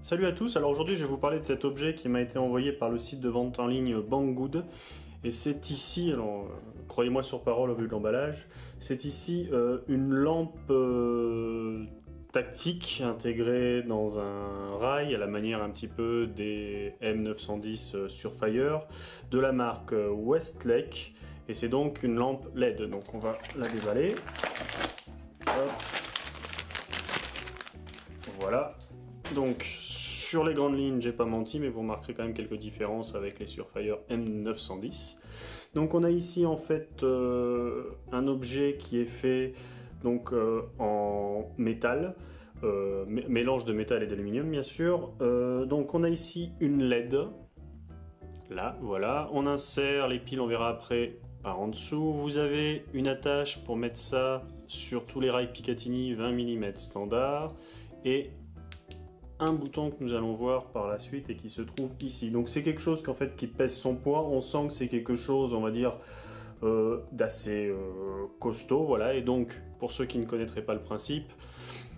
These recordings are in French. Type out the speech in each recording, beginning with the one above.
Salut à tous, alors aujourd'hui je vais vous parler de cet objet qui m'a été envoyé par le site de vente en ligne Banggood. Et c'est ici, alors croyez-moi sur parole au vu de l'emballage, c'est ici une lampe tactique intégrée dans un rail à la manière un petit peu des M910 Surfire de la marque Westlake. Et c'est donc une lampe LED, donc on va la déballer. Hop. Voilà. Donc sur les grandes lignes, j'ai pas menti, mais vous remarquerez quand même quelques différences avec les Surfire M910. Donc on a ici en fait un objet qui est fait donc en métal, mélange de métal et d'aluminium bien sûr. Donc on a ici une LED, là voilà, on insère les piles, on verra après par en dessous. Vous avez une attache pour mettre ça sur tous les rails Picatinny 20 mm standard et un bouton que nous allons voir par la suite et qui se trouve ici. Donc c'est quelque chose qu'en fait qui pèse son poids, on sent que c'est quelque chose, on va dire, d'assez costaud, voilà. Et donc pour ceux qui ne connaîtraient pas le principe,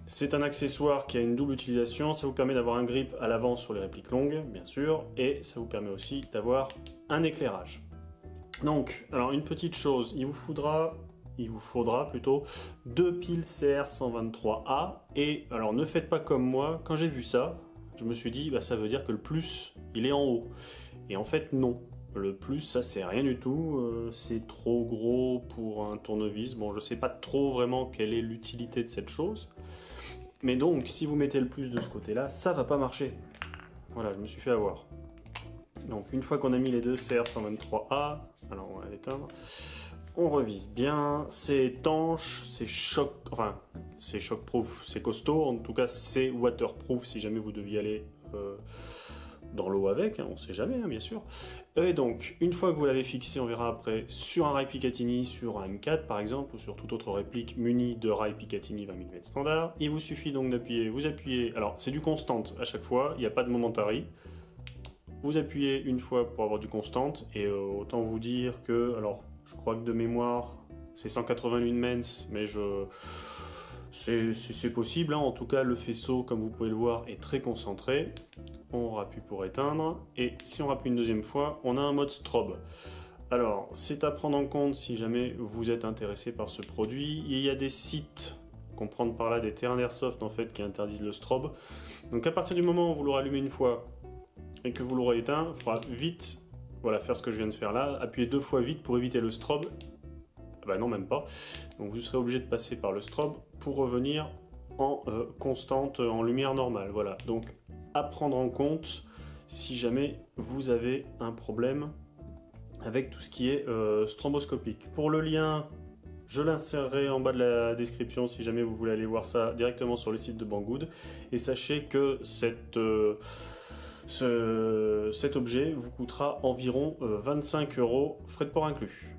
c'est un accessoire qui a une double utilisation, ça vous permet d'avoir un grip à l'avant sur les répliques longues, bien sûr, et ça vous permet aussi d'avoir un éclairage. Donc, alors une petite chose, il vous faudra plutôt deux piles CR123A. Et alors ne faites pas comme moi, quand j'ai vu ça, je me suis dit bah, ça veut dire que le plus il est en haut. Et en fait non, le plus ça c'est rien du tout, c'est trop gros pour un tournevis. Bon, je sais pas trop vraiment quelle est l'utilité de cette chose. Mais donc si vous mettez le plus de ce côté là, ça va pas marcher. Voilà, je me suis fait avoir. Donc une fois qu'on a mis les deux CR123A, alors on va l'éteindre. On revise bien, c'est étanche, c'est shockproof, c'est costaud, en tout cas c'est waterproof si jamais vous deviez aller dans l'eau avec, hein, on sait jamais hein, bien sûr. Et donc, une fois que vous l'avez fixé, on verra après, sur un rail Picatinny, sur un M4 par exemple, ou sur toute autre réplique munie de rail Picatinny 20 mm standard, il vous suffit donc d'appuyer, vous appuyez, alors c'est du constant à chaque fois, il n'y a pas de momentary. Vous appuyez une fois pour avoir du constant, et autant vous dire que, alors je crois que de mémoire c'est 180 lumens, mais c'est possible, hein. En tout cas le faisceau comme vous pouvez le voir est très concentré. On rappuie pour éteindre, et si on rappuie une deuxième fois, on a un mode strobe. Alors c'est à prendre en compte si jamais vous êtes intéressé par ce produit. Il y a des sites, comprendre par là des terrains d'airsoft en fait qui interdisent le strobe. Donc à partir du moment où vous l'aurez allumé une fois et que vous l'aurez éteint, il faudra vite, voilà, faire ce que je viens de faire là, appuyer deux fois vite pour éviter le strobe. Ah bah non, même pas. Donc vous serez obligé de passer par le strobe pour revenir en constante, en lumière normale. Voilà, donc à prendre en compte si jamais vous avez un problème avec tout ce qui est stroboscopique. Pour le lien, je l'insérerai en bas de la description si jamais vous voulez aller voir ça directement sur le site de Banggood. Et sachez que cet objet vous coûtera environ 25 €, frais de port inclus.